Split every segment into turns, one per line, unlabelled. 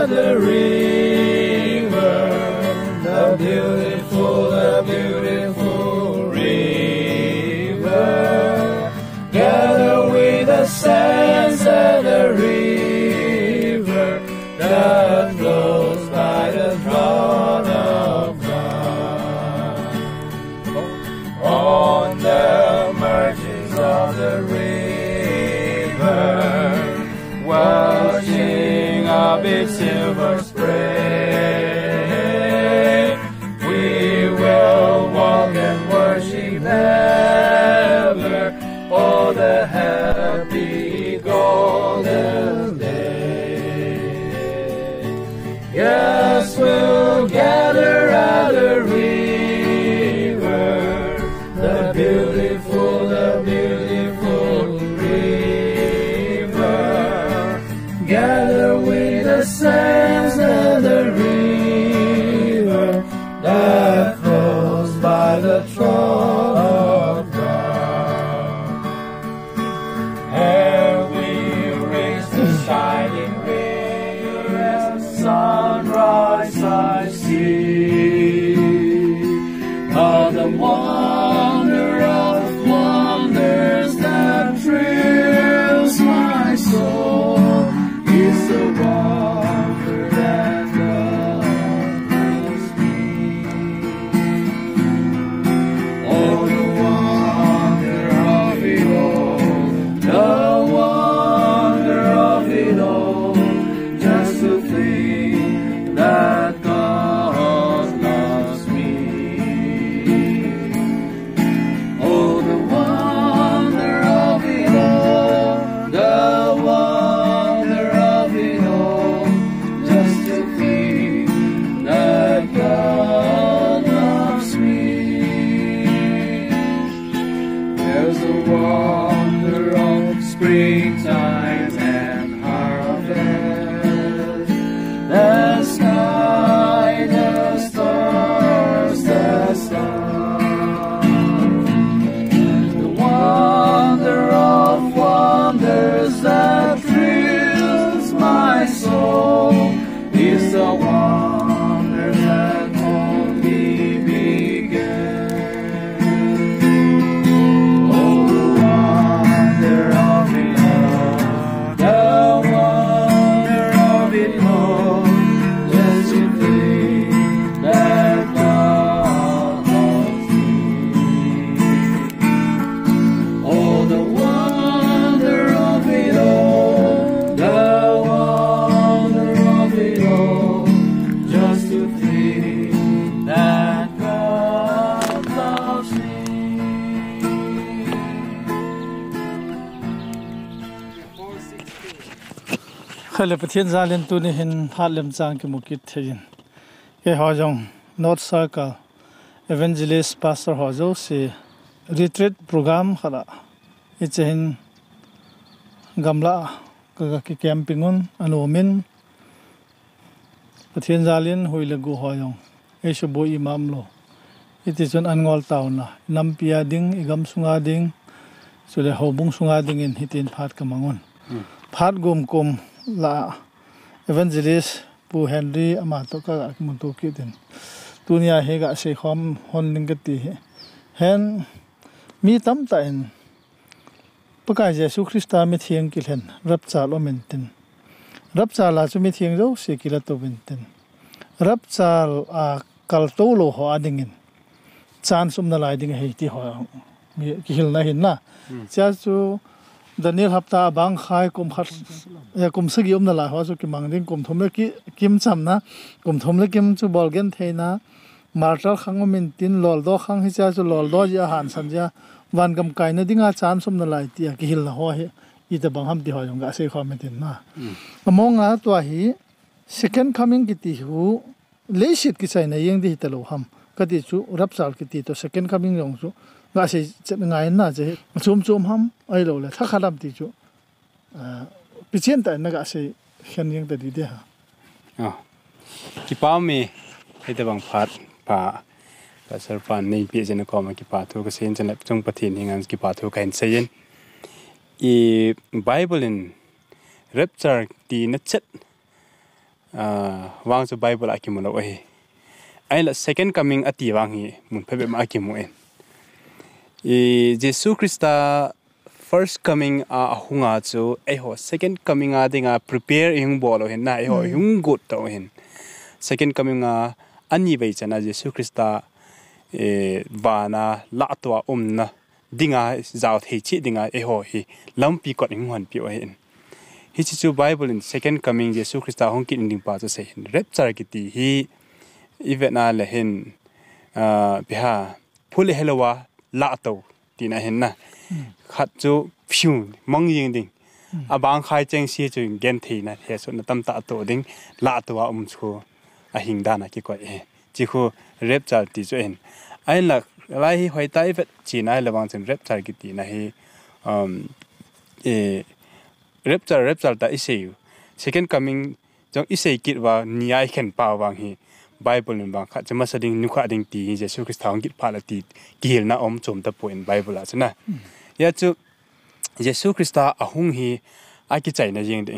the river, the beautiful river. Gather with the sands of the river that flows by the throne of God. On the margins of the river, washing up its silver spray, we will walk and worship ever, all the happy golden day. Yes, we'll gather at the river, the beautiful river. Gather with the sands of the river that flows by the throne of God. And we raise the shining river as the sunrise I see. Oh, the wonder of wonders that thrills my soul is the wonder that God loves me. Oh, the wonder of it all, the wonder of it all, just to think that God loves me. Oh, the wonder of it all, the wonder of it all, just to think that God loves me. There's a wonder of springtime and harvest, the sky, the stars, the sun. The wonder of wonders that thrills my soul is the wonder that only began. Oh, the wonder of it all, the wonder of it all, just to think that God loves me. Oh, the wonder of it all, the wonder of it all, just to think that God loves me.
Khale pathian zalin tu ni hin hatlem chang ki mukit thein ke hojong North Circle Evangelist Pastor hojo se retreat program khala ichen gamla ka ki campingun anomin pathian zalin hoile gu hojong esho bo imam lo iti chon angol tauna nampia ding igam sunga ding chule hobung sunga ding in hitin phat ka mangun phat gum kum la evangelist pu Henry ama to ka mun to ki den tunia he ga se khom hon ning ka ti hen mi tam ta in pakai Jesu Christa mi thiang ki len rapcha lo mentin rapcha la chu mi thiang jo se ki la to mentin rapcha a kal to lo ho adingin chan sum na lai ding he ti ho mi ki hil na hin na cha chu Daniel hafta bang khai kum khat ya kum sagi na la ho chu ki mangding kum thom le ki kim cham na kum thom le kim chu bolgen theina martal khang min tin lol do khang hi cha chu lol do ya han san ja wan gam kai na dinga chan sum na lai ti ki hil na ho he I ta bang ham ti ho jong ga se kho me tin na amonga to hi second coming ki ti hu le shit ki chai na yeng di ta lo ham ka ti chu rap sal ki ti to second coming jong chu ga se chet ngai na je chum ham ai lo le tha khalam ti chu pichen ta na ga se khen yeng ta di de ha
ki pa me he ta bang phat pa ka sar pan nei pi jen ko ma ki pa thu ka sen chen chung pathin hingan ki pa thu kain seyen I Bible in Rapture ti na chet wang so Bible akimu lo he ai la second coming ati wang hi mun phebe ma akimu en Jesus Christa first coming hunga chu ai ho second coming dinga prepare ing bolo hen na ai ho hung good to hen second coming ani bai chana Jesus Christa vana la to na dinga zaut he chi dinga ai ho hi lampi ko ing hon pi o hen hi chu Bible in second coming Jesus Christa hong kin ding pa chu se rapture ki ti hi event na le hen biha phule helwa la to ti na hen na khat chu phu mong ying ding abang khai cheng si chu gen thi na he so na tam ta to ding la to wa chu a hing da na ki ko e chi khu rapture ti chu en ai la lai hi hoi tai vet chi na le wang chen rapture ki ti na hi rapture ta issue second coming jong issue kit wa niai khen pa wang hi Bible in bang kha chama sading nu kha ding ti Jesus Christ thang git phala ti gil na om chom ta point Bible a chana ya chu Jesus Christ a hung hi a ki chai na jing de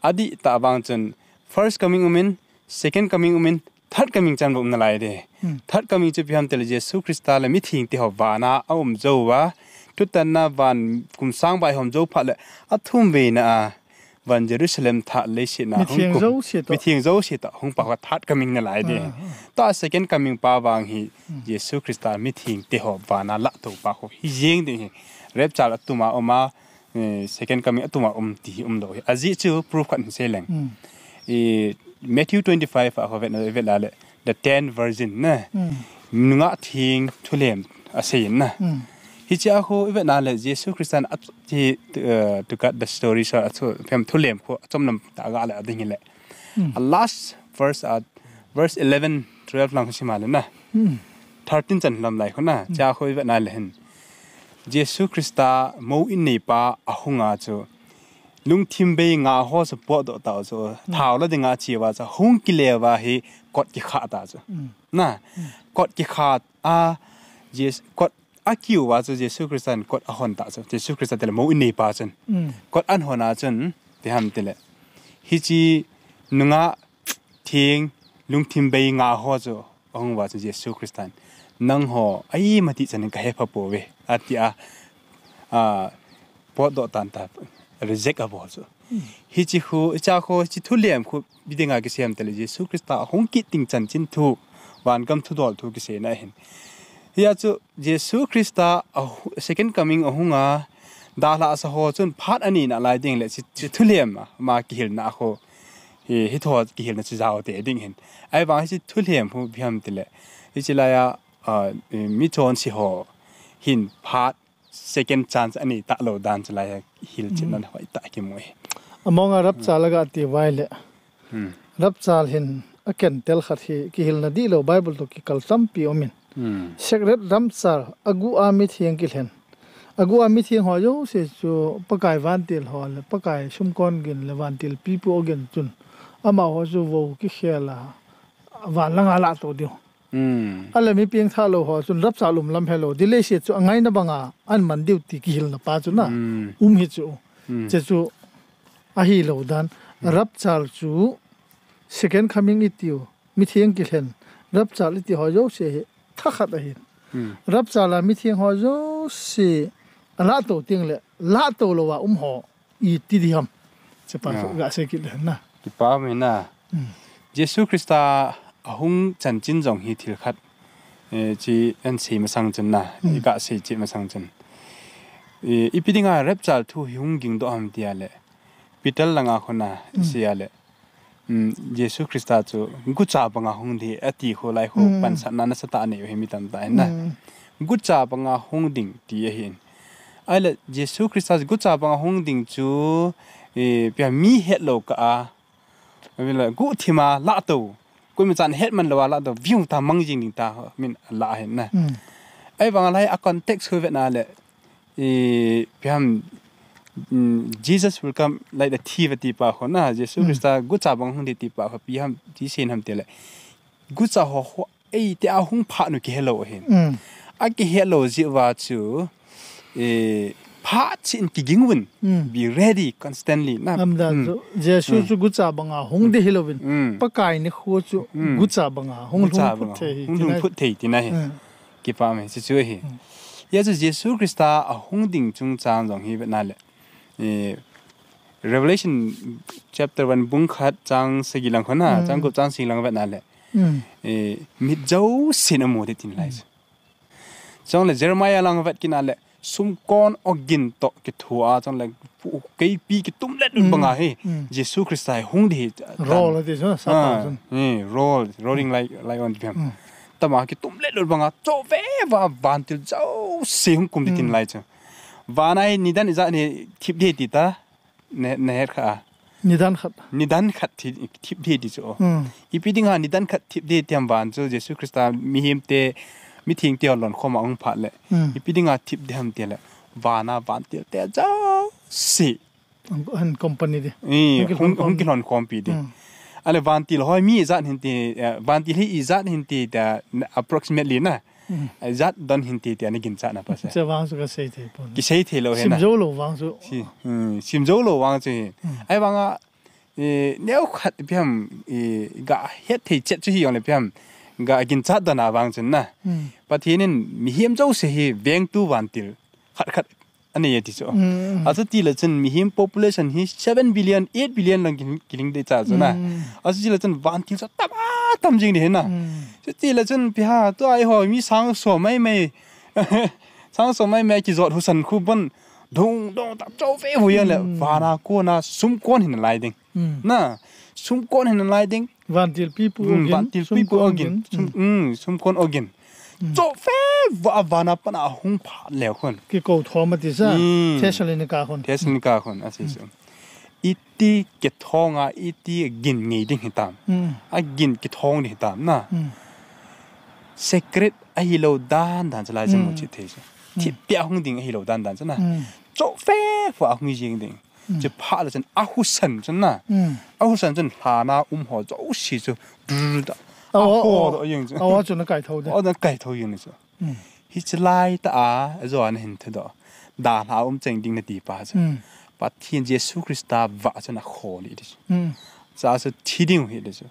adi ta bang chen first coming umin second coming umin third coming chan bum na lai de third coming chu piam tel Jesus Christ la mi thing ti ho wana om zo wa tu tan na van kum sang bai hom zo phala a thum ve na van Jerusalem tha le shi na hong mi thieng zo shi ta hong pa ka third coming na lai de ta second coming pa wang hi Jesus Christ mi thieng te ho wana la to pa ho hi jeng de rapture atuma oma second coming atuma ti do azi chu proof khan se leng Matthew 25 a hovet na vela le the 10 virgin na nga thing thulem asein na hi cha ho event na le Jesus Christ an to cut the story so fem thulem ko chomnam ta ga le ading le last verse 11 12 lang sima le na 13 chan lam lai khona cha ho event na le hen Jesus Christ mo in nei pa ahunga chu lung thim be nga ho so po do ta so thaw la dinga chi wa cha hung ki le wa hi kot ki kha ta chu na kot ki kha yes kot akiu wa chu Jesus Christ an kot a hon ta chu Jesus Christ te mo in nei pa chen kot an hona chen te ham te le hi chi nunga thing lung thim be nga ho chu ong wa chu Jesus Christ an nang ho ai mati chen ka he pha po we atia po do tan ta reject abo so hi chi khu cha kho chi thulem khu bidinga ki sem tele Jesus Christ hong ki ting chan chin thu wan kam thu dol thu ki se na hin ya chu Jesus Christ second coming ahunga da la sa ho chun phat ani na lai ding le chi thulem ma ki hil na kho hi tho ki hil na chi jaw te ding hin ai wa chi thulem hu biam tele hi chi la ya mi thon si ho hin phat second chance ani ta lo dan chala hil chin na hoi ta ki moi
amonga rapture laga ti waile rapture hin aken tel khat hi ki hil na di lo Bible to ki kal sam pi omin secret ramsar agu ami thieng ki len agu ami thieng ho yo se chu pakai van til hol pakai sum kon gin le van til pi pu ogen chun ama ho chu wo ki khela van langa la to dio ala mi pieng tha lo ho chun rap salum lam hello dile se chu angai na banga an man diu ti ki hil na pa chu na hi chu che chu a hi lo dan rap chal chu second coming itidiu mi thieng ki len rap chal iti ho yo se tha khat a hin rap chala mi thieng ho yo se ala to ting le la to lo wa ho itidiam che pa ga se ki len na
ki pa me na Jesus Christ ahung chan chin jong hi thil khat chi an sei ma sang chen na i ka sei chi ma sang chen ipidinga rapture thu hung ging do am tia le pital langa khona sia le Jesus Christ chu gu cha banga hung di ati kho lai kho pan sa na sa ta ne hi mi tam ta na gu cha banga hung ding ti hin ai le Jesus Christ gu cha banga hung ding chu pya mi het lo ka a gu thima la to કોઈ મચાન હેડ મન લવાલા તો વ્યુ તા મંગજિંગ ની તા મીન લા હે ના ai bang lai a context ho na le piam Jesus will come like the thief ti pa ho na Jesus Christ gu cha bang hung ti pa ho piam ti sin ham te le gu cha ho ai te a hung pha nu ki hello hen a ki hello ji wa chu phá chín kỳ ging win be ready constantly na
amda Jesu chu gucha banga hong de Halloween pakai ni khu chu gucha banga hong
lung phut thei ti na he ki pa me si chu hi ya chu Jesu Christa a hong ding chung chang jong hi na le Revelation chapter 1 bung khat chang segilang khona chang ko chang silang ba na le mit jau sinamo de tin lai chong le Jeremiah lang vat kin ale sum kon ogin to ki thua chong le kai pi ki tum let banga he Jesu Christ hung de
roll it is
rolling like on them tama ki tum let banga cho ve wa van til jau se hung kum tin lai cha wa nai nidan za ne thip de ti ta ne kha nidan khat thip de ti cho ipiding ha nidan khat thip de tiam ban cho Jesu Christ mi him te mi thing tia lon khoma ong pha le ipiding ha thip de ham te le wana van til te ja si
an company de
hong ki lon kompi de ale van til hoi mi zat hin te van til hi zat hin te da approximately na zat don hin te te ani gin cha na pa sa
wang su ka sei the pon
ki sei the lo he na
sim zo lo wang su
sim zo lo wang che ai wanga neo khat piam ga het the chet chu hi yong le piam ga gin cha da na wang chen na pathinin mi hiam zo se hi veng tu wan til khat ani ye ti so azu ti le chen mi him population hi 7 billion 8 billion lang kiling de cha zo na azu ti le chen wan til so tam jing de na ti le chen pi ha to ai ho mi sang so mai ki zot hu san khu bon dong ta chou fe hu yan le wa na ko na sum kon hin lai ding na sum kon hin lai ding
van til people again
sum kon again cho fe wa na pa na hung pha le khon
ki ko thoma ti sa Thessalonica
khon asi so iti ke thonga iti gin ngi ding hitam a gin ki thong ni hitam na secret a hi lo dan chala jemu chi the so ti pya hung ding a hi lo dan chana cho fe wa hung jing ding je pha la chen a hu san chana a hu san chen ha na ho zo si so da ho ying zo
awa chu na kai thau de
na kai thau yin so hi chlai ta a zo an hin the do da ha cheng ding na ti pa cha pa thiên Jesu Christa va chana kholi dis sa so tiding hi dis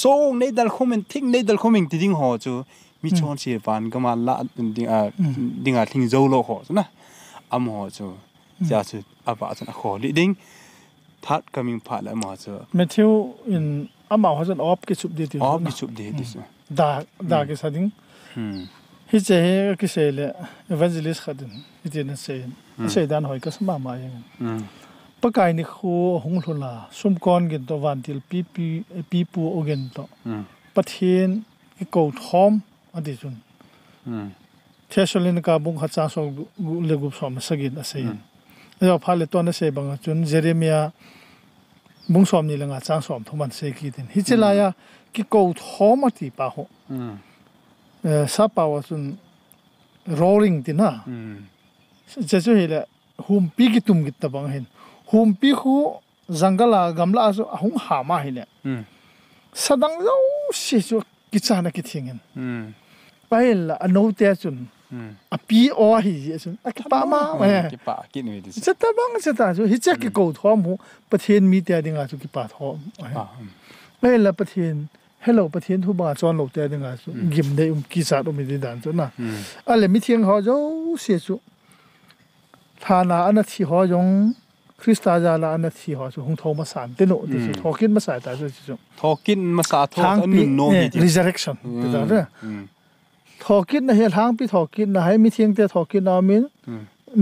so nei dal khomen thik nei dal khoming tiding ho chu mi chon si van ga ma la ding a thing zo lo ho na am ho chu ja chu aba chana kholi ding that coming part la ma chu
Matthew in ama ho jan op ki chup de ti
dis
da ke sading hi che ki se le evangelist khadin itin se dan hoi ka sama ma yang pakai ni khu hung hlula sum kon gin to van til pi pu ogen to pathin ki ko thom adi chun Thessalonica bung kha cha so le gup som sagin ase ya phale to na se bang chun Jeremiah bung som ni langa chang som thoman se ki tin hi chela ya ki ko thom ati pa ho sa pa wa chun rolling tina Jesu hele hum pi ki tum git ta bang hen hum pi khu jangala gamla so hung ha ma hele sadang lo si so ki chana ki thingen pail ano te chun a pi o hi chun a ki pa ma
ki pa ki ni dis
chata bang chata so hi chak ki ko thom hu pathen mi te dinga chu ki pa thom pail la pathen hello pathen thu ba chon lo te dinga chu gim de ki sa do mi de dan chu na ale mi thiang ho jo si chu thana ana thi ho jong Christa jala ana thi ho chu hung thoma san te no de chu thokin ma sa ta chu
thokin ma sa tho anu no hi
resurrection de da thokin na hel hang pi thokin na hai mi thiang te thokin na min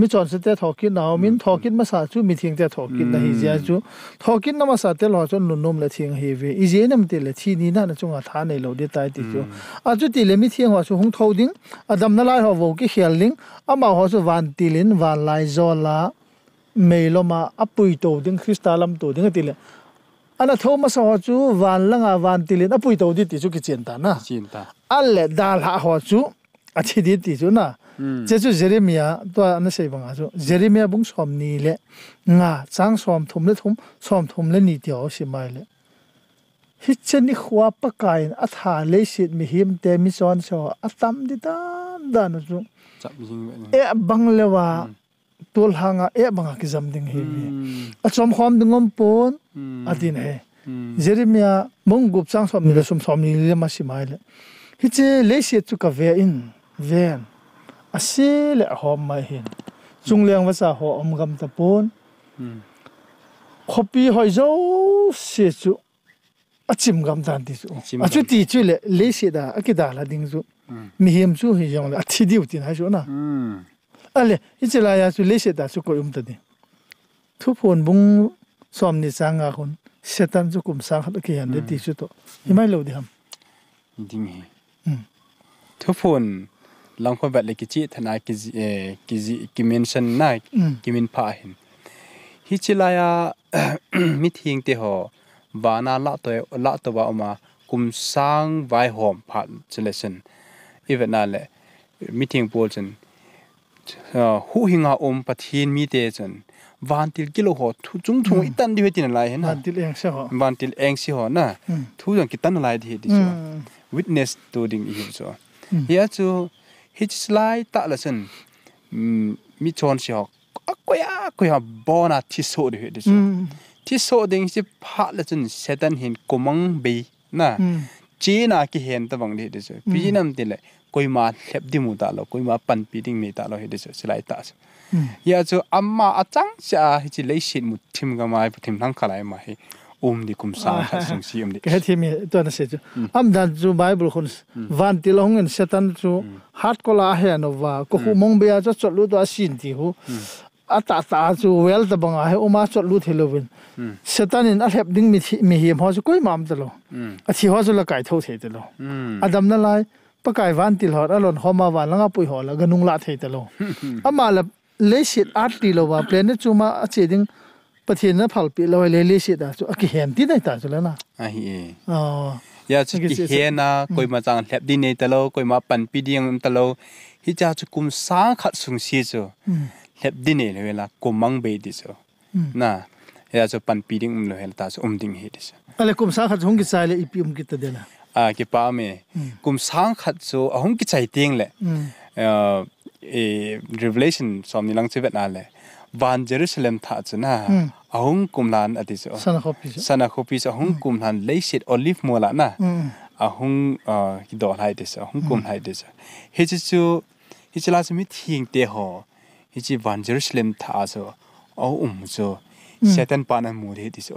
mi chon se te thokin na min thokin ma sa chu mi thiang te thokin na hi ja chu thokin na ma sa te lo chu nun nom la thiang hi ve i je nam te le thi ni na na chunga tha nei lo de tai ti chu a chu ti le mi thiang ho chu hung tho ding adam na lai ho vo ki khial ling ama ho chu van tilin van lai zo la meiloma apui to ding Christalam to ding ti le ana thoma sa ho chu van langa van tilin apui to di ti chu ki chen ta na alle dal ha ho chu a chi di ti chu na Jesu Jeremiah to ana sei banga chu Jeremiah bung som ni le nga chang som thum le ni tio si mai le hi cheni khwa pa kain a tha le sit mi him te mi chon so atam di dan chu e banglewa tol hanga e banga ki zam ding he a chom khom dingom pon adin he Jeremiah mong gup sang som ni som ni le ma si mai le hi che le se chu ka ve in ven a se le hom mai hin chung leng wa sa ho om gam ta pon copy hoi zo se chu a chim gam dan ti chu a chu ti chu le se da a kidalha ding chu mi hem chu hi jong le itidiu tin ha chu na ale hi che la ya chu le se da chu ko ta di thu phon bung som ni changa khun Satan chu kum sang hat ki han de ti chu to himai lo di ham
ding he thu phon lang kho bat le ki chi thana ki mention na ki min pha hin hi chilaya mi thing te ho bana la to ba ma kum sang vai hom pha cheleson even na le meeting pol chen hu hinga pathin mi te chen van til kilo ho thu chung itan di hetin lai hen van til eng si ho na thu jang kitan lai di di so witness to ding hi so ya chu hi slide ta la sen mi chon si ho koya bona thi so di he di so thi so ding si pha la chen setan hin komang be na chi na ki hen ta bang di so pi nam ti le koi ma lep di mu ta lo koi ma pan pi ding me ta lo he di so slide ta ya chu amma achang cha hi chi le shin mu thim ga mai thim thang khalai ma hi di kum sa kha sung si di
ke thimi to na se chu am dan chu bible khun van ti long en satan chu hat ko la he no wa ko hu mong be cha chot lu to sin ti hu ata ta chu wel ta bang a he o ma chot lu thelovin satan in a hep ding mi hi ho chu koi mam ta lo a thi ho chu la kai tho the ta lo adam na lai pa kai van til hor alon homa wa langa pui ho la ganung la the ta lo ama la le sit art ti lo wa planet chu ma a che ding pathin na phal pi lo le sit da chu a ki hem ti dai ta chu la na
a hi ya chu ki he na koi ma chang lep di nei ta lo koi ma pan pi ding ta lo hi cha chu kum sa khat sung si chu lep di nei le la komang be di so na ya chu pan pi ding lo hel ta chu ding he di so
ale kum sa khat hung ki sai le ipi ki ta de la
ki pa me kum sang khat chu ahung ki chai ting le revelation som ni lang che vet na le van Jerusalem tha chuna ahung kumlan ati so sana khopi so ahung kumlan leisit olive mola na ahung ki do lai de so ahung kum lai de so he chu hi chla se mi thing te ho hi chi van Jerusalem tha so so Satan pan an mu de ti so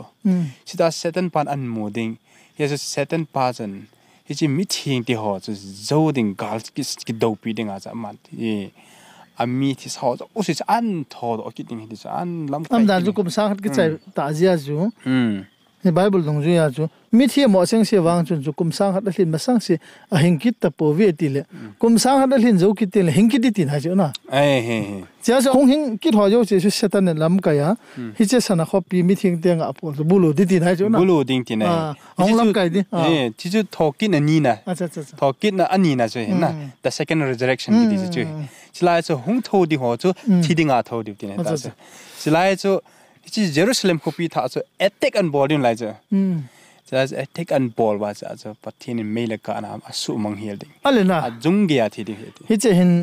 sita Satan pan an mu ding yes Satan person hi chi mi thing te ho chu zoding gal ki do pi ding a cha man ami thi so o si an tho o ki ding hi so an lam
am dan ju kum sa khat ki chai ta zia ju he bible dong ju ya chu mi thi mo seng se wang chun chu kum sang khat da hlin ma sang se a hingkit ta po ve ti le kum sang khat da hlin zo ki ti le hingkit ti tin ha ju na
he
cha so hong hing ki tho jo che su setan ne lam ka ya hi che sana kho pi mi thing teng a po bulu di tin ha ju na
bulu ding tin ai
hong lam kai di
ti ju thokin ani na thokin na ani na so na the second resurrection ki di chu silai so hung tho di ho chu thi ding a tho di tin ta silai so chi Jerusalem ko pi tha so attack and ball din lai cha just attack and ball wa cha so pathin in mail ka na asu mang hel ding
ale na
jung ge a thi di
hi che hin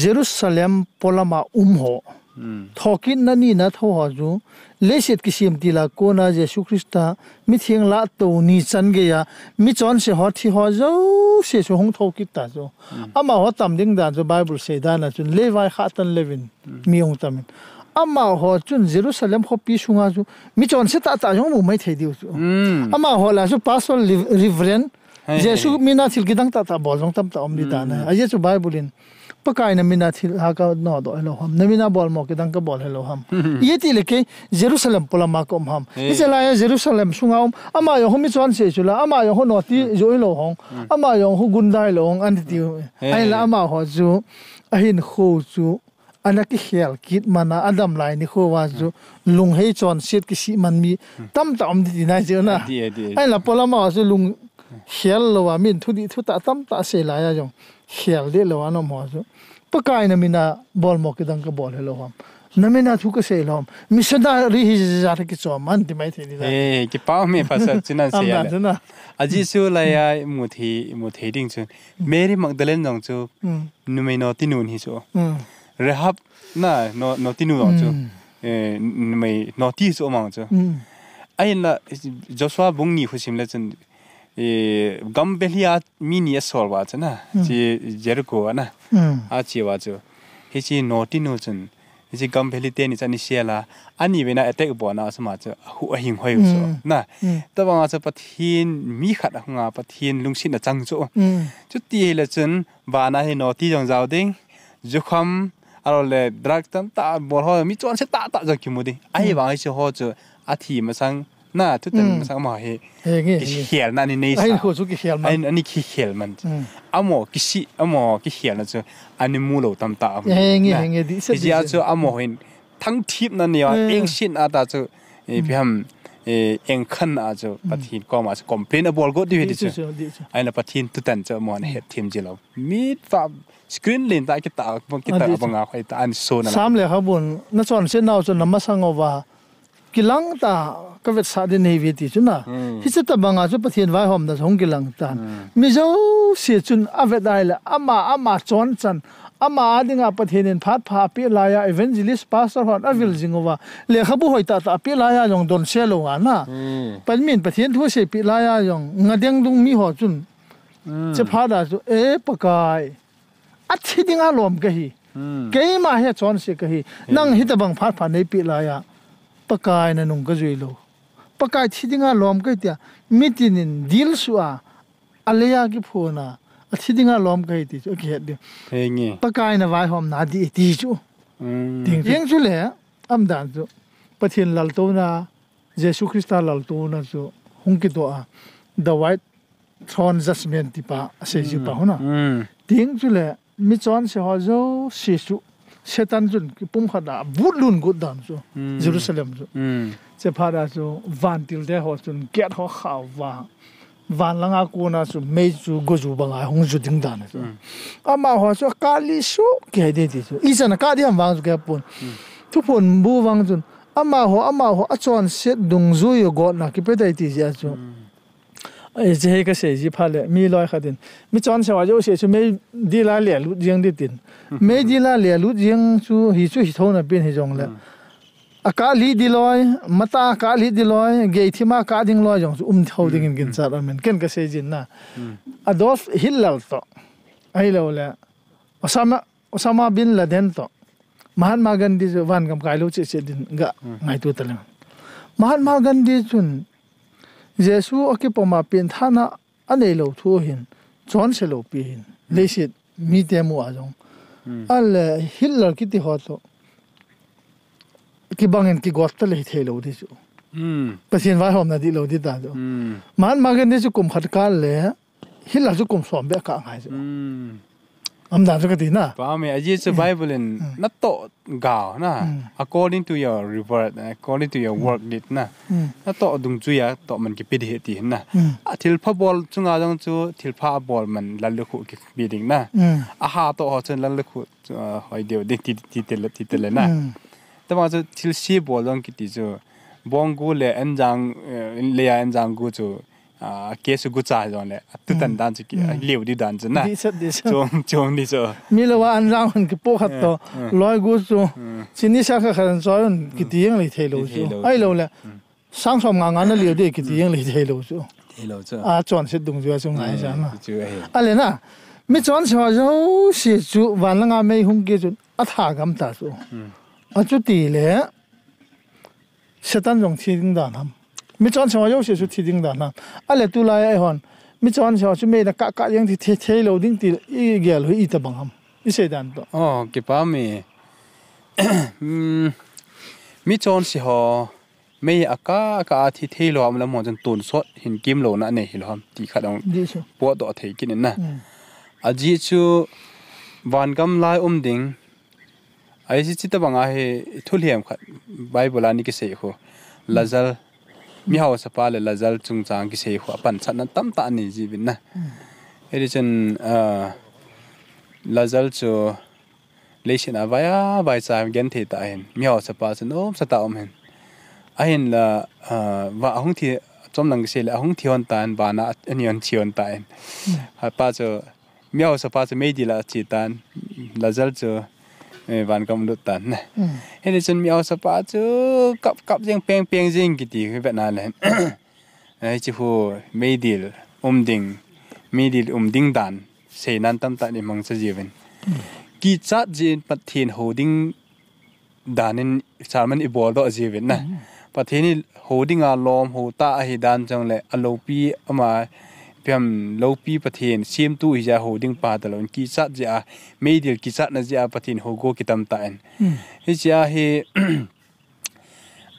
Jerusalem polama ho thokin na ni na tho ha ju leset ki sim ti la ko na Jesu Christa mi thing la to ni chan ge ya mi chon se ho thi ho zo se so hong thokit ta zo ama ho tam ding da zo bible se da na chun levai khatan levin mi ong tam ama ho chun Jerusalem ho pi sunga ju mi chon se ta jong mu mai thei diu chu ama ho la ju pastor reverend Jesu mina thil gidang ta bol jong tam ta om di ta na a je chu bible in pakai na mina thil ha ka no do hello ham na mina bol mo kidang ka bol hello ham ye ti le ke Jerusalem polama kom ham isela ya Jerusalem sunga ama yo homi chon se chula ama yo ho no ti jo lo hong ama yo ho gundai lo hong an ti ai la ama ho ju ahin kho chu anaki hel kit mana adam lai ni kho wa ju lung hei chon set ki si man mi tam tam di na je na ai la polama ju lung hel lo wa min thu di thu ta tam ta se la ya jong hel de lo ano mo ju pakai na mina bol mo kidang ka bol hello ham na mina thu ka se lo mi sada ri hi za ki cho man ti mai the di
ki pa me pa sa china se ya aji su la ya mu thi ding chu Mary Magdalene jong chu nu me no ti nun hi so rehab na no tinu lo chu mai no ti so mang chu ai na Joshua bung ni husim le chen gambelia mini asol wa chen na chi Jericho na a chi wa chu he chi no tinu chen ji gambeli te ni chan ni siala ani vena attack bo na sama chu hu a hing hoi so na ta ba cha pathin mi khat nga pathin lungsin na chang chu chu ti le chen ba na he no ti jong jaw ding jukham aro le drug tam ta bol ho mi chon se ta ja ki mu di ai ba se ho chu a thi ma sang na tu tan sang ma he ki hiel na ni nei sa
ai ko chu ki hiel man
ani ki hiel man amo ki si amo ki hiel na chu ani mu lo tam ta
nge di se
ji a chu amo hin thang thip na ne eng sin a ta chu pham eng khan a chu pathin ko ma complain abol go di chu ai na pathin tu tan chu mon he thim ji lo mi fa screen len ta ki ta banga khoi ta an so na
sam le habun na chon se naw chu namma sangowa kilang ta ka vet sa de nei vi ti chu na hi cha ta banga chu pathin vai hom da hong kilang tan mi zo se chun avet dai la ama chon chan ama adinga pathin phat pha pi la ya evangelist pastor hon avil jingowa le khabu hoi ta pi la ya jong don se lo na palmin pathin thu se pi la ya jong ngadeng dung mi ho chun che pha da chu pakai athi dinga lom ka hi ke ma he chon se ka hi nang hi ta bang phat pha nei pi la ya pakai na nung ka zui lo pakai thi dinga lom ka tia mitinin dil suwa aleya ki phona athi dinga lom ka ti chu ke de
nge
pakai na vai hom na di ti chu ding yeng chu le am dan chu pathin lal to na jesu christa lal to na chu hung ki to a the white throne judgment ti pa se ji pa hona ding chu le mi chon se ho zo se chu setan jun ki pum khada bulun gut dan chu jerusalem chu che phara chu van til de ho chun get ho khaw wa van langa ko na chu me chu go ju banga hong ju ding dan chu ama ho chu kali su ke de ti chu isa na ka diam wang chu ke pun tu pun bu wang chun ama ho a chon set dung zu yo go na ki pe dai ti ja chu ai je ka se ji phale mi loi khadin mi chon se wa jo se chu me di la le lu jing di tin me di la le lu jing chu hi thona pin hi jong le aka li di loi mata ka li di loi ge thima ka ding loi jong chu thau ding in gin cha men ken ka se jin na adof hillal to ai lo le osama bin laden to mahatma gandhi ju van gam kai lo che din ga ngai tu tale mahatma gandhi chun jesu okipoma pin thana anei lo thu hin chon se lo pi hin lesit mi te mu ajong al hiller kiti hoto ki bangen ki gosta le thelo di chu pasien vai hom na di lo di ta jo man magen ni chu kum khat kal le hiller chu kum som be ka ngai chu am da ka ti na
pa me aji chu bible in na to ga na according to your reward according to your work did na na to dung chu ya to man ki pid he ti na athil pha bol chunga jong chu thil pha bol man lal lu khu ki biding na a ha to ho chen lal lu khu hoi deu de ti tel na ta ma chu thil si bol jong ki ti chu bong gu le anjang le ya anjang gu chu kesu gu cha jong le tu tan dan chi ki liu di dan chen na chom ni so
mi lo wa an rang ki po khat to loi gu chu chini sa kha khan chon ki ti yang le thelo chu ai lo le sang som nga na liu de ki ti yang le thelo chu a chon se dung ju chu ngai sa na ale na mi chon se wa jo si chu wan la nga mei hung ke chu a tha gam ta chu a chu ti le setan jong thi ding da nam mi chon se wa jo si chu thi ding da na ale tu lai ai hon mi chon se wa chu me na ka yang thi thelo ding ti i gel hu i ta bangam i se dan to
ke pa me mi chon si ho me aka thi thelo am la mo jan tun so hin kim lo na ne hi lo ham ti khadong po do thei kin na aji chu van gam lai ding ai si chita banga he thulhiam khat bible ani ki se ho lazal mi haw sa pa le lazal chung chang ki se ho pan chan tam ta ni ji bin na eri chen lazal chu leishin avaya vai cha gen the ta hen mi haw sa pa chen om sa ta om hen a hen la wa hung thi chom nang se la hung thi hon tan ba na anion chion ta hen ha pa chu mi haw sa pa chu me di la chi tan lazal chu วันกำลุตันนะเห็นจนมีเอาสปาจูกับยังเปียงจริงกี่ทีคือแบบนั้นเลยไอ้จิฮูไม่ดีลดิ่งไม่ดีลดิ่งดันเสนันตั้มตันในมังสจีวินกี่จัดจีนปะเทียนโฮดิ้งดานินสารมันอีบอลต่อจีวินนะปะเทียนนี่โฮดิ้งอารมณ์โฮตาให้ดันจังเลยอโลปีอามาเพียงโลปีปะเทียนเสียมตู้ที่จะโฮดิ้งปาตลอดกี่จัดจะไม่ดีลกี่จัดนะจะปะเทียนโฮโกกิตัมตานที่จะให้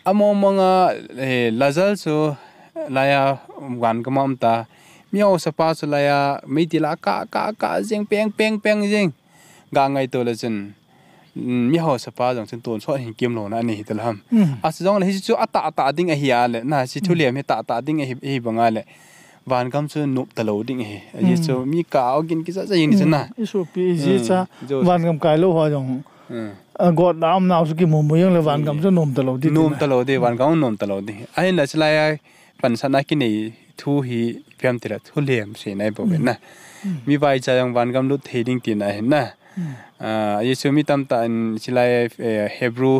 อามองมังลาซัลโซลายวันก็มั่มตามีเอาสปาสลายไม่ดีละกะจิงเปียงจิงกางไงตัวละจันมีเอาสปาจังฉันตัวชอบเห็นเกมโลนะนี่ตละฮัมอาศัยจังเลยที่จู่ตาดิ้งไอเฮียเลยน่าสิทุเรียนให้ตาดิ้งไอบังเลยวันกำจันนุบตลอดดิ้งไอยิ่งจู่มีกาวกินกิจจะยิงนี่จันนะ
อิสุปียิ่งจะวันกำไก่ลูกหัวจงกอดดามนาวสกิมุมยังเลยวันกำจันนุมตลอดดิ้ง
นุมตลอดดิ้งวันกำนุมตลอดดิ้งไอ้นั่นสลายปัญหาหนักกินนี่ทูฮีเพียงแต่ละทุเรียนเสียในบ่เป็นนะมีใบใจยังวันกำลุดเฮดิ้งตีนเห็นนะยิ่งช่วงมีตามตาสลายเฮบรู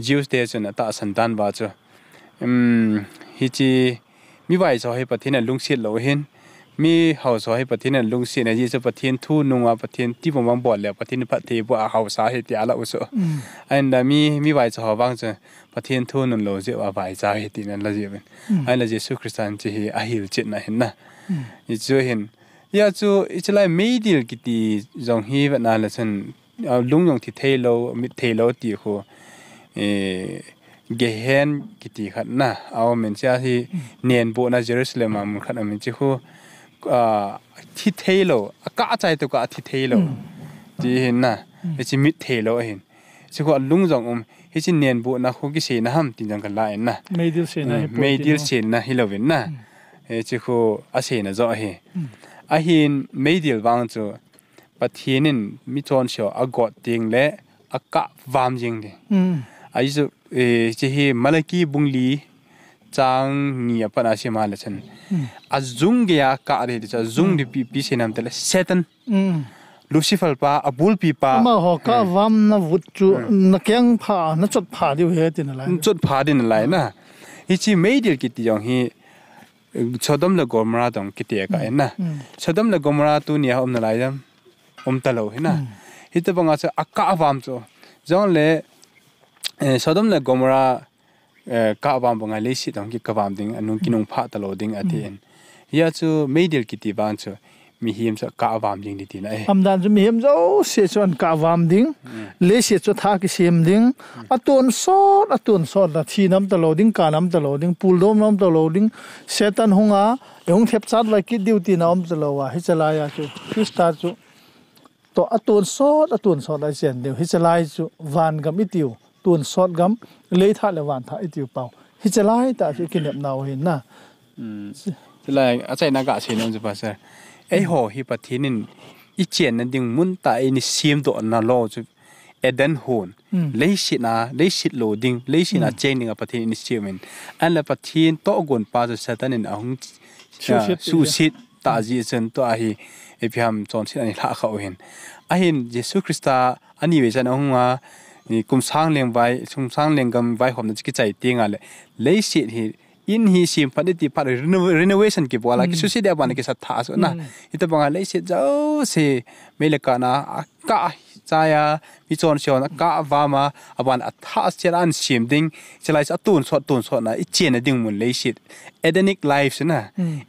จิวส์เดชนะตาสันดานบาจ้ะฮิจีมีใบใจให้ประเทศนั้นลุงเสียเหล่าเห็นมีเฮาสให้ประเทศนั้นลุงเสียนะยิ่งจะประเทศทูนุ่งว่าประเทศที่ผมวางบอดแล้วประเทศประเทศว่าเฮาสาเหตุอะไรอุศอันนั้นมีใบใจบางจ้ะประเทศทูนุ่งเราจะว่าใบใจเหตุนั้นเราจะเป็นอันนั้นเยซูคริสต์จะให้อาหิลจิตนะเห็นนะยิ่งจะเห็นยาจูอิจฉาไม่ดีลกิตีจงฮีแบบนั้นละฉันเอาลุงยงที่เทโลมิเทโลตีโคเกเฮนกิตีขัดนะเอาเหมือนเช่นที่เนียนโบนาเยรูซาเล็มมันขัดเหมือนเช่นที่เทโลก้าใจตัวก็ที่เทโลที่เห็นนะไอ้ที่มิเทโลเห็นเช่นว่าลุงจงไอ้ที่เนียนโบนาคุกิเสนาฮัมติจังกันไล่นะ
ไม่ดีลเสนา
ไม่ดีลเสนาฮิโลวินนะไอ้ที่เขาอาเสนาจ่อเฮอาหินไม่ดีลบางจูปะเทียนินมิจอนเชียวอากอดดิงและอากาศวามจิงดิอายุจะเฮมาลกีบุงลีจางเงียปนาเชมาเลชันอาจุงเกียกะเรดิจะจุงดิปีเสนามเตลเซตันลูซิฟัลปาอบูลปีปา
มาหอกาวามนาวุจูนักยังผานักจดผาดิวเฮตินอะไร
จดผาดินอะไรนะฮิจิไม่ดีลกิติยองฮีชดมเลกอมราตองกิติเอกเห็นนะชดมเลกอมราตัวนี้อมนาลายมตลอดเห็นนะฮิตบังอาจจะอากาศวามโจจังเลยชดมเลกอมรากาบามบังอาเลสิตองกิกวามดิ้งอันนู้นกินงพาตลอดดิ้งอดีเอ็นยาจูไม่ดีลกิติบางโจมีหิมจะกาวามดิ้งดีๆนะ
คำดันจะมีหิมจะเสียจวนกาวามดิ้งเลเสียจวนท่ากิเสียมดิ้งอัตุนสอดละทีน้ำตลอดดิ้งกาน้ำตลอดดิ้งปูลโดมน้ำตลอดดิ้งเซตันหงาหงเทปซัดไว้กิดดิวตีน้ำตลอดว่าฮิจลายาจูคริสตาจูตัวอัตุนสอดไอเสียนเดียวฮิจลายจูวันกับอิติวตุนสอดกัมเลยท่าเลวันท่าอิติวเปล่าฮิจลายแต่จะกินแบบนาวเห็นนะ
จะไรอาศัยนักการเสียน้ำจะภาษาไอ้ห่อฮิปทีนินอีเจนนั่นดึงมุนตาอินิเซียมตัวนั่นโลจุเอเดนโฮนเลยสิโลดิ้งเลยสินาเจนดิ้งกับปทีนิเซียมินอันละปทีนโตกวนปาจะเซตันินอาหงสูสิตตาจีเซนตัวอาฮีเอพิฮัมจอนสิอันนี้ละเขาเห็นอาเห็นเยซูคริสต์อันนี้เวจันอาหงว่านี่กุมสร้างเลี้ยงไว้กุมสร้างเลี้ยงกำไว้ผมนั่นจะกิจใจเตียงอะไรเลยสิฮีอินฮีซิมพันธุ์ที่พันธุ์รีโนเวชั่นกี่บัวละกิสุสิเดียบันกิสัทธาสุนะอิตบังอะไรสิเจ้าเสไม่เล็กนะกะใจมิจอนเชียวนะกะวามาอบันอัฐาเจรันซิมดิ้งเจริญสัตตุนสดนะอิเจนดิ้งมุนเลยสิเอเดนิกไลฟ์นะ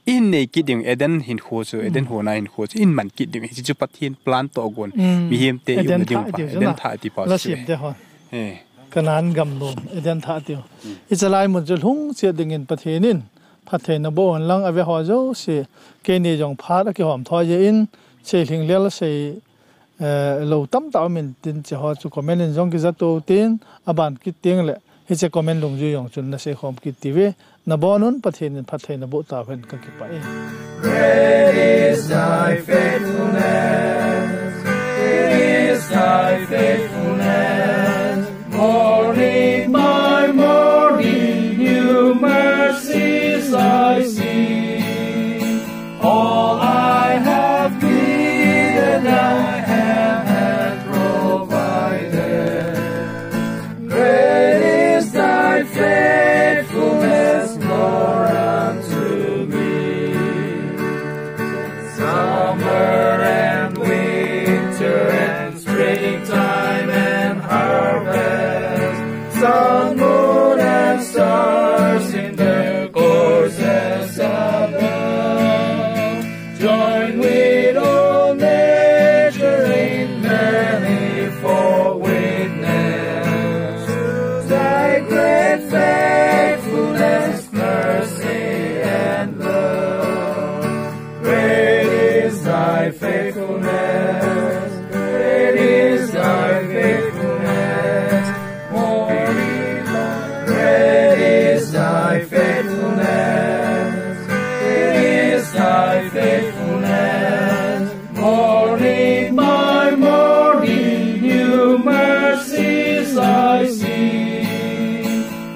อินในกิดดิ้งเอเดนหินโคจูเอเดนหัวนาหินโคจูอินมันกิดดิ้งที่จุดปัทยินพลันตัวกวนมีเฮียมเตยอยู่ในดิ้งเอเดนท่าที่พอสิ
ขนาดกำลมเอเดนท่าเดียวอิสราเอลมันจะหุ่งเสียดิ่งประเทศนินประเทศนโบนลังอเวหอโจเสียเกณฑ์ยองพาดก็หอมทอยยินเสียหิงเลี้ยเสียเราตั้มตาวมินตินจะหอจุคอมเมนต์ยองกิจตัวตินอาบันกิติงเลยฮิจะคอมเมนต์ลงจุยองจุนนั่นเสียหอมกิติเวนโบนุนประเทศนโบตาวเป็นกันกี่ไป
Great is thy faithfulness, great is thy faithfulness, morning by morning new mercies I see. All I have needed thy hand hath provided. thy faithfulness. Morning by morning, new mercies I see.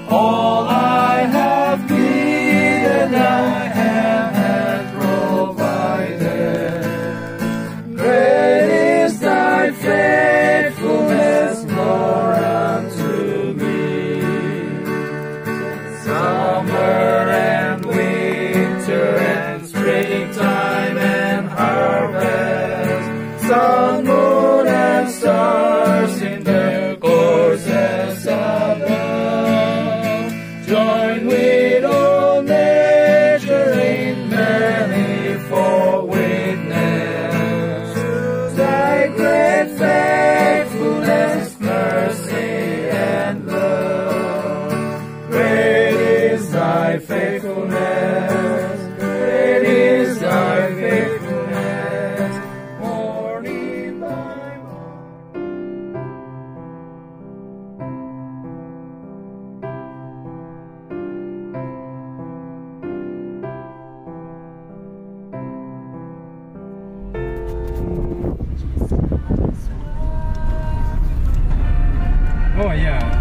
All I have needed, thy hand hath provided. Great is thy faithfulness, Lord, unto me. Summer and winter and springtime and harvest, sun, moon, and stars in their courses above, join with all nature in manifold witness thy great faithfulness, mercy, and love. Great is thy faithfulness, great is thy faithfulness, morning by morning.
Oh yeah.